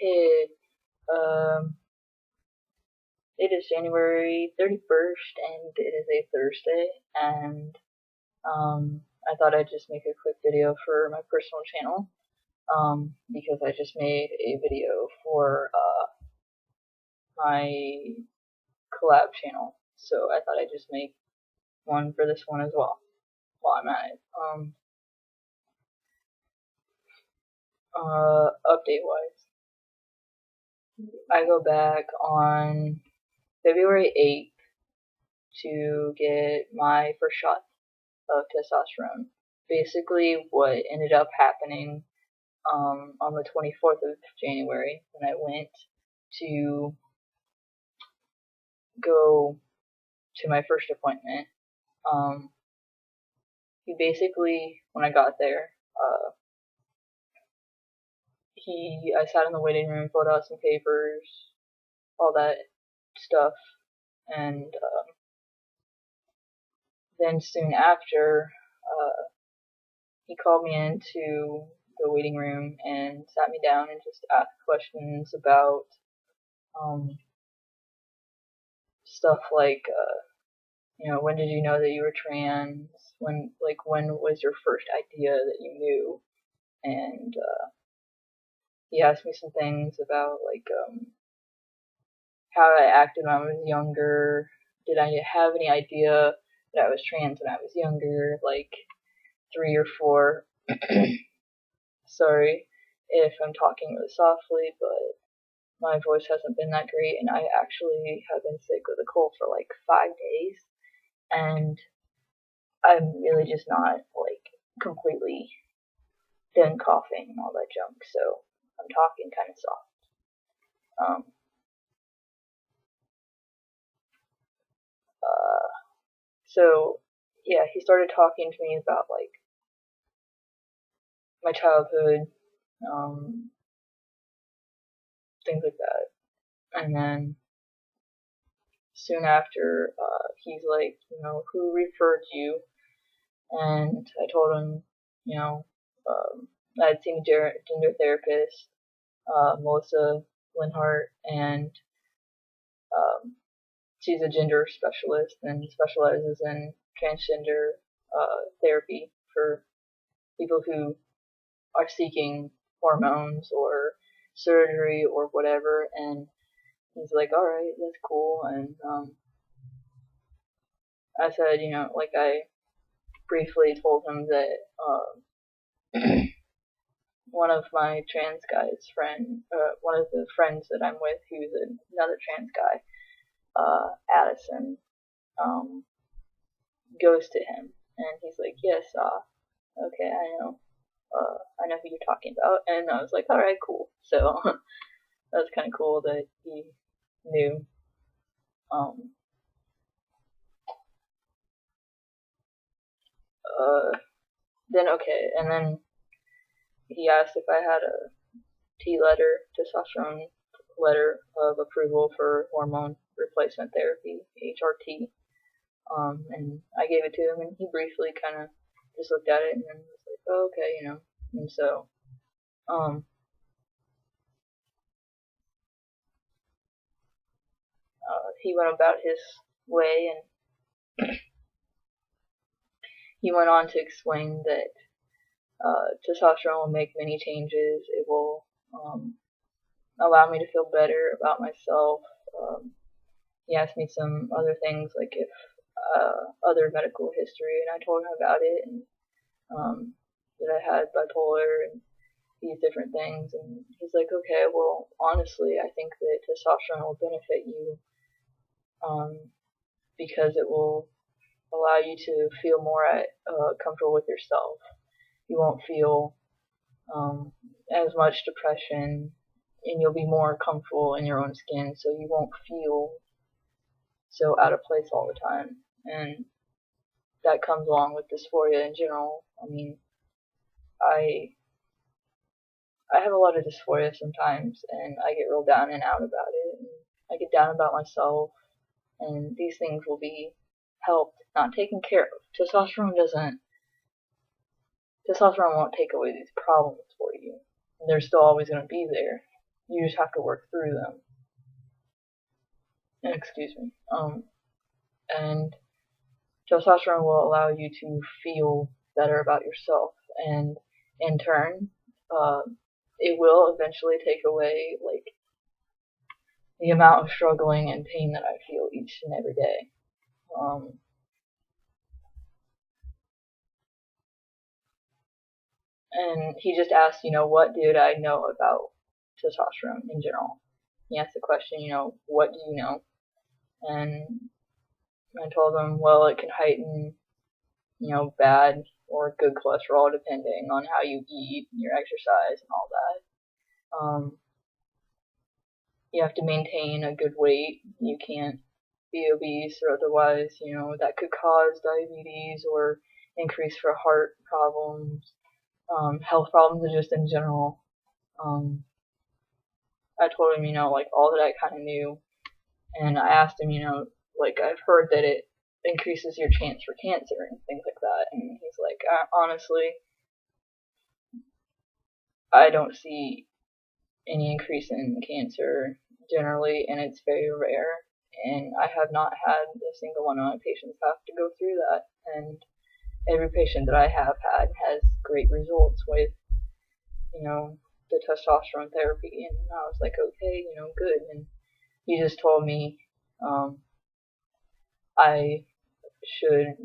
Hey, um, it is January 31st and it is a Thursday, and I thought I'd just make a quick video for my personal channel, because I just made a video for my collab channel, so I thought I'd just make one for this one as well while I'm at it. Update-wise, I go back on February 8th to get my first shot of testosterone. Basically, what ended up happening on the 24th of January when I went to go to my first appointment, he basically, when I got there, I sat in the waiting room, filled out some papers, all that stuff, and then soon after, he called me into the waiting room and sat me down and just asked questions about stuff like, when did you know that you were trans? When was your first idea that you knew? And he asked me some things about how I acted when I was younger. Did I have any idea that I was trans when I was younger, like 3 or 4? Sorry if I'm talking really softly, but my voice hasn't been that great, and I actually have been sick with a cold for like 5 days, and I'm really just not completely done coughing and all that junk, so I'm talking kind of soft. So yeah, he started talking to me about my childhood, things like that, and then soon after, he's like, who referred you? And I told him, I had seen a gender therapist, Melissa Linhart, and she's a gender specialist and specializes in transgender therapy for people who are seeking hormones or surgery or whatever. And he's like, alright, that's cool. And I said, I briefly told him that one of my trans guy's one of the friends that I'm with, who's another trans guy, Addison, goes to him, and he's like, yes, okay, I know who you're talking about. And I was like, alright, cool. So that's kind of cool that he knew. And then he asked if I had a testosterone letter of approval for hormone replacement therapy, HRT. And I gave it to him, and he briefly kind of just looked at it and then was like, oh, okay, And so, he went about his way, and he went on to explain that testosterone will make many changes. It will allow me to feel better about myself. He asked me some other things, like if other medical history, and I told him about it, and that I had bipolar and these different things. And he's like, okay, well, honestly, I think that testosterone will benefit you, because it will allow you to feel more comfortable with yourself. You won't feel as much depression, and you'll be more comfortable in your own skin, so you won't feel so out of place all the time. And that comes along with dysphoria in general. I mean, I have a lot of dysphoria sometimes, and I get real down and out about it, and I get down about myself, and these things will be helped, not taken care of. Testosterone won't take away these problems for you. They're still always going to be there. You just have to work through them. Excuse me. And testosterone will allow you to feel better about yourself, and in turn, it will eventually take away like the amount of struggling and pain that I feel each and every day. And he just asked, what did I know about testosterone in general? He asked the question, what do you know? And I told him, well, it can heighten, bad or good cholesterol depending on how you eat, your exercise, and all that. You have to maintain a good weight. You can't be obese or otherwise, that could cause diabetes or increase for heart problems, health problems just in general. I told him, like all that I kind of knew, and I asked him, like I've heard that it increases your chance for cancer and things like that, and he's like, honestly, I don't see any increase in cancer generally, and it's very rare, and I have not had a single one of my patients have to go through that, and every patient that I have had has great results with, the testosterone therapy, and I was like, okay, good, and he just told me, I should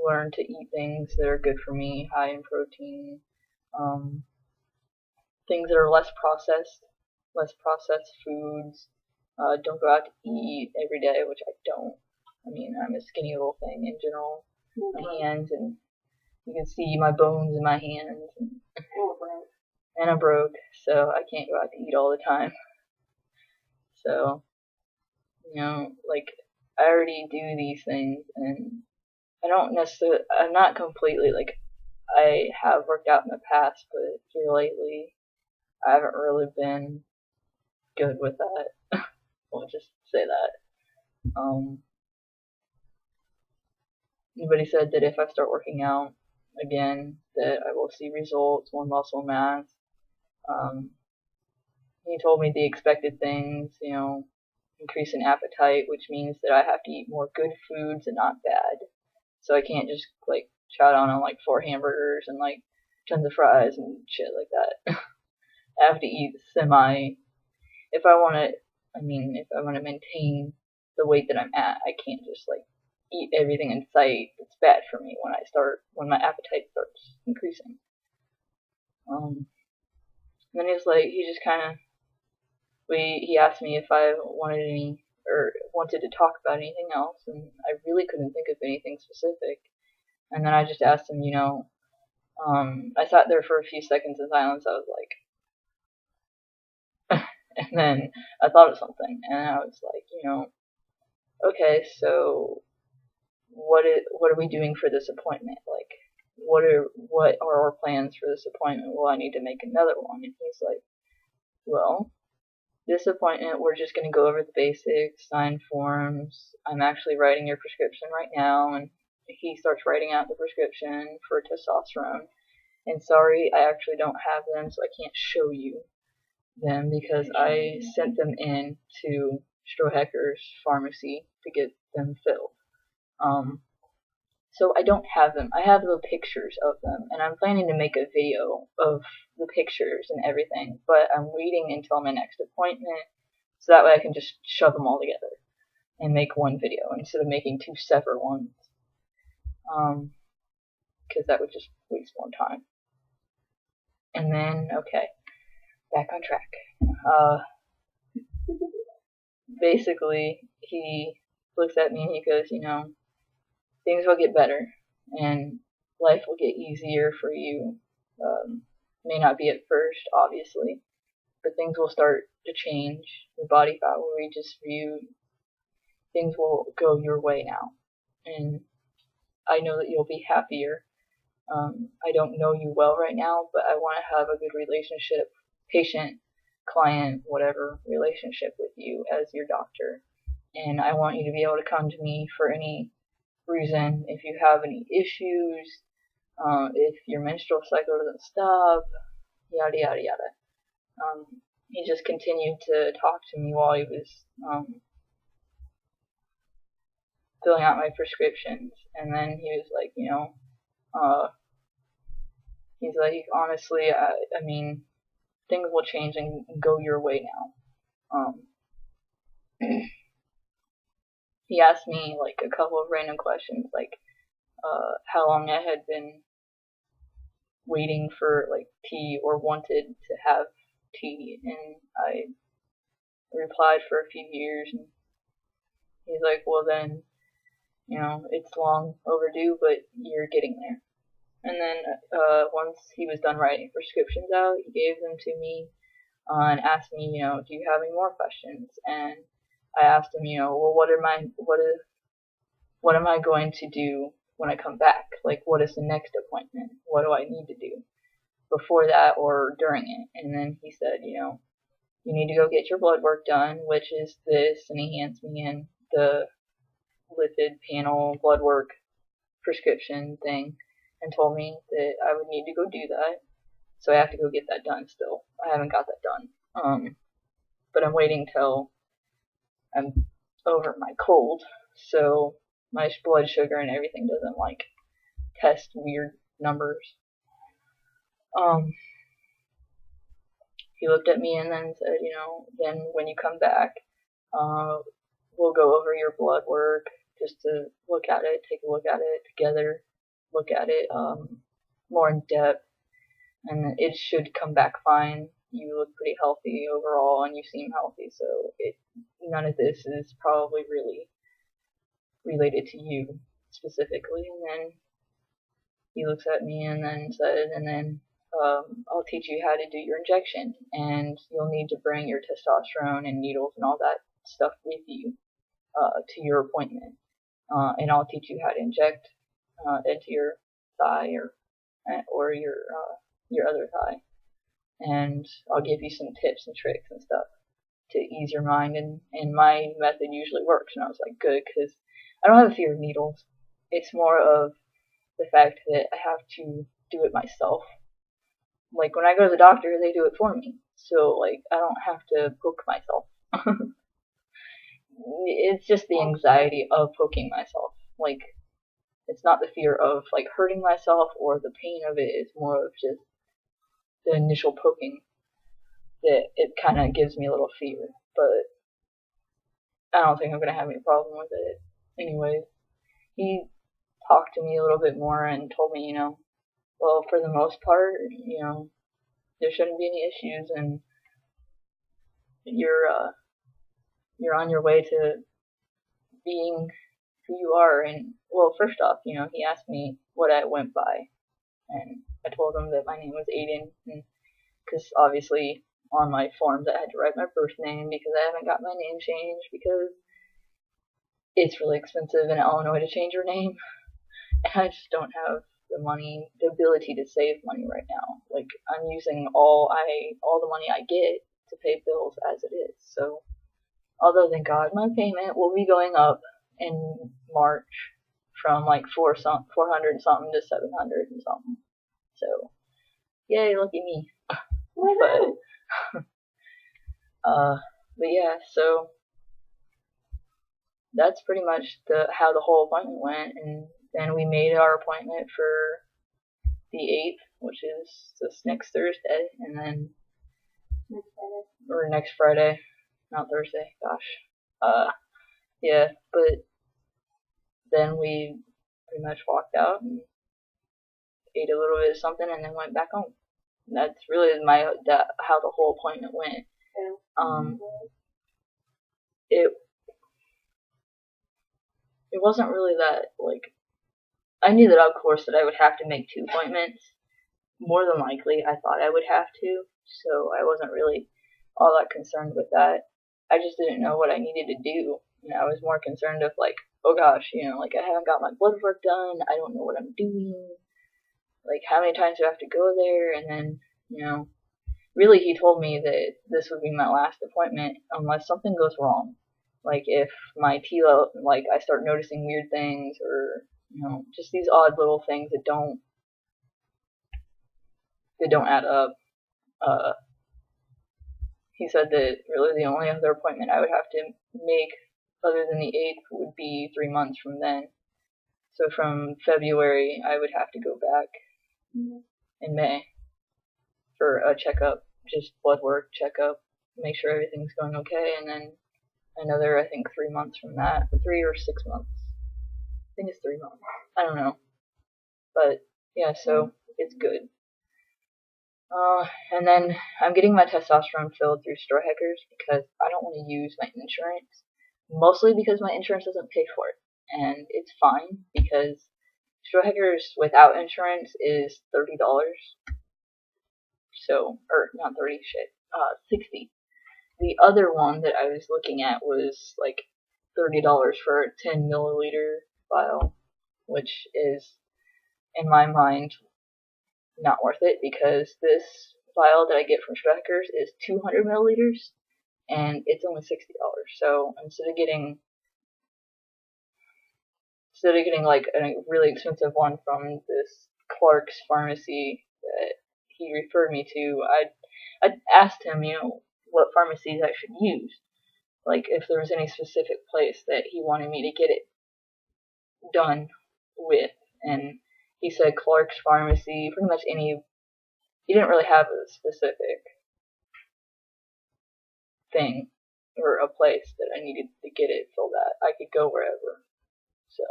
learn to eat things that are good for me, high in protein, things that are less processed foods. Don't go out to eat every day, which I don't. I mean, I'm a skinny little thing in general. My hands, and you can see my bones in my hands, and I'm broke, so I can't go out to eat all the time. So, like, I already do these things, and I'm not completely, like, I have worked out in the past, but here lately, I haven't really been good with that. We'll just say that. But he said that if I start working out again, that I will see results, more muscle mass. He told me the expected things, increase in appetite, which means that I have to eat more good foods and not bad. So I can't just like chow down on like 4 hamburgers and like tons of fries and shit like that. I have to eat if I want to maintain the weight that I'm at, I can't just like eat everything in sight. It's bad for me when my appetite starts increasing. And then he just kind of, he asked me if I wanted to talk about anything else, and I really couldn't think of anything specific. And then I just asked him, I sat there for a few seconds in silence. I was like, and then I thought of something, and I was like, okay, so what are we doing for this appointment? Like, what are our plans for this appointment? Well, I need to make another one. And he's like, well, this appointment, we're just going to go over the basics, sign forms. I'm actually writing your prescription right now. And he starts writing out the prescription for testosterone. And sorry, I actually don't have them, so I can't show you them because I sent them in to Strohecker's pharmacy to get them filled. So I don't have them. I have the pictures of them, and I'm planning to make a video of the pictures and everything, but I'm waiting until my next appointment, so that way I can just shove them all together and make one video instead of making 2 separate ones. Because that would just waste more time. And then, okay, back on track. Basically, he looks at me and he goes, things will get better, and life will get easier for you. May not be at first, obviously, but things will start to change. Your body fat will redistribute. Things will go your way now, and I know that you'll be happier. I don't know you well right now, but I want to have a good relationship, patient, client, whatever relationship with you as your doctor, and I want you to be able to come to me for any reason, if you have any issues, if your menstrual cycle doesn't stop, yada yada yada. he just continued to talk to me while he was filling out my prescriptions. And then he was like, he's like, honestly, I mean, things will change and go your way now. He asked me like a couple of random questions, like how long I had been waiting for like tea or wanted to have tea, and I replied for a few years. And he's like, well then, it's long overdue, but you're getting there. And then once he was done writing prescriptions out, he gave them to me and asked me, do you have any more questions? And I asked him, well, what am I going to do when I come back? Like, what is the next appointment? What do I need to do before that or during it? And then he said, you need to go get your blood work done, which is this, and he hands me in the lipid panel blood work prescription thing, and told me that I would need to go do that. So I have to go get that done still. I haven't got that done. But I'm waiting till I'm over my cold, so my blood sugar and everything doesn't like test weird numbers. He looked at me and then said, then when you come back, we'll go over your blood work just to look at it, take a look at it together, look at it more in depth, and it should come back fine. You look pretty healthy overall, and you seem healthy, so none of this is probably really related to you specifically. And then he looks at me and then said, and then I'll teach you how to do your injection, and you'll need to bring your testosterone and needles and all that stuff with you to your appointment, and I'll teach you how to inject into your thigh or your other thigh, and I'll give you some tips and tricks and stuff to ease your mind, and my method usually works. And I was like, good, because I don't have a fear of needles. It's more of the fact that I have to do it myself. Like, when I go to the doctor, they do it for me. So, like, I don't have to poke myself. It's just the anxiety of poking myself. Like, it's not the fear of, like, hurting myself or the pain of it. It's more of just the initial poking that it kind of gives me a little fear. But I don't think I'm going to have any problem with it. Anyways, he talked to me a little bit more and told me, well, for the most part, there shouldn't be any issues, and you're on your way to being who you are. And, well, first off, he asked me what I went by, and I told him that my name was Aiden, because obviously on my forms I had to write my birth name because I haven't got my name changed because it's really expensive in Illinois to change your name, and I just don't have the ability to save money right now. Like, I'm using all the money I get to pay bills as it is. So, although thank God my payment will be going up in March from like 400 something to 700 and something. So, yay, look at me. But yeah, so that's pretty much how the whole appointment went. And then we made our appointment for the 8th, which is this next Thursday, and then next Friday, not Thursday. Gosh, yeah. But then we pretty much walked out and ate a little bit of something, and then went back home. And that's really how the whole appointment went. It wasn't really that, like, I knew that, of course, that I would have to make 2 appointments. More than likely, I thought I would have to, so I wasn't really all that concerned with that. I just didn't know what I needed to do. And I was more concerned of, like, oh gosh, like, I haven't got my blood work done, I don't know what I'm doing, like, how many times do I have to go there? And then, really he told me that this would be my last appointment unless something goes wrong. Like, if my TLO, like, I start noticing weird things, or, just these odd little things that don't add up. he said that really the only other appointment I would have to make other than the 8th would be 3 months from then. So from February, I would have to go back in May for a checkup, just blood work, checkup, make sure everything's going okay, and then another, I think, 3 months from that, 3 or 6 months. I think it's 3 months. I don't know. But, yeah, so it's good. And then I'm getting my testosterone filled through Store Hackers because I don't want to use my insurance. Mostly because my insurance doesn't pay for it. And it's fine because Store Hackers without insurance is $30. So, or not 30, shit, 60. The other one that I was looking at was like $30 for a 10 milliliter vial, which is, in my mind, not worth it because this vial that I get from Schweckers is 200 milliliters and it's only $60. So instead of getting like a really expensive one from this Clark's pharmacy that he referred me to, I asked him, what pharmacies I should use, like if there was any specific place that he wanted me to get it done with, and he said Clark's Pharmacy, pretty much any. He didn't really have a specific thing or a place that I needed to get it filled at. I could go wherever. So,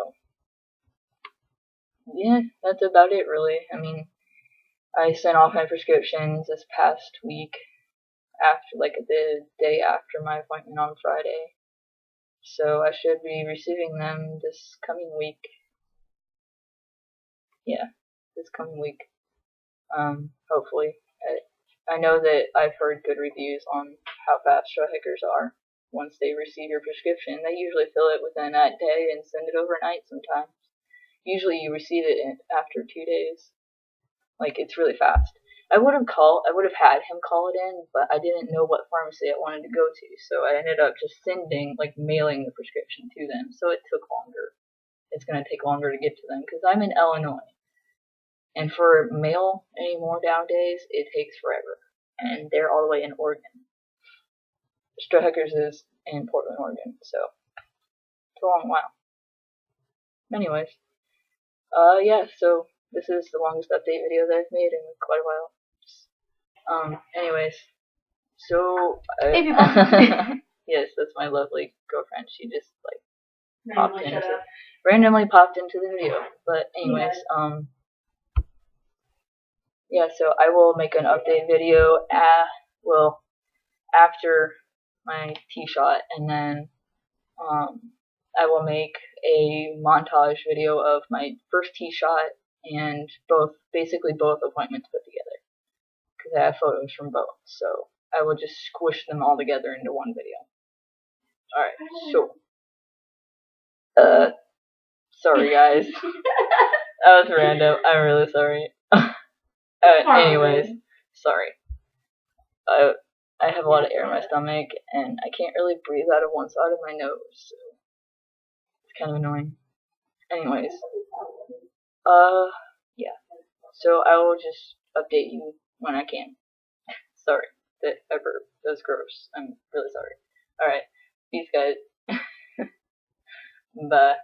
yeah, that's about it really. I mean, I sent off my prescriptions this past week after, like, the day after my appointment on Friday. So I should be receiving them this coming week. Yeah, this coming week. Hopefully. I know that I've heard good reviews on how fast Straw Hackers are. Once they receive your prescription, they usually fill it within that day and send it overnight sometimes. Usually you receive it after 2 days. Like, it's really fast. I would have had him call it in, but I didn't know what pharmacy I wanted to go to, so I ended up just mailing the prescription to them, so it took longer. It's going to take longer to get to them, because I'm in Illinois. And for mail anymore nowadays, it takes forever. And they're all the way in Oregon. Straw Hackers is in Portland, Oregon, so it's a long while. Anyways, yeah, so this is the longest update video that I've made in quite a while. Anyways, so Hey people. yes, that's my lovely girlfriend. She just randomly popped into the video. But anyways, yeah, so I will make an update video after my T-shot, and then I will make a montage video of my first T-shot and basically both appointments put together, because I have photos from both, so I will just squish them all together into one video. Alright, so sorry guys. That was random. I'm really sorry. Anyways, sorry. I have a lot of air in my stomach, and I can't really breathe out of one side of my nose, so it's kind of annoying. Anyways, yeah. So I will just update you when I can. Sorry that I burped. That was gross. I'm really sorry. Alright, peace guys. Bye.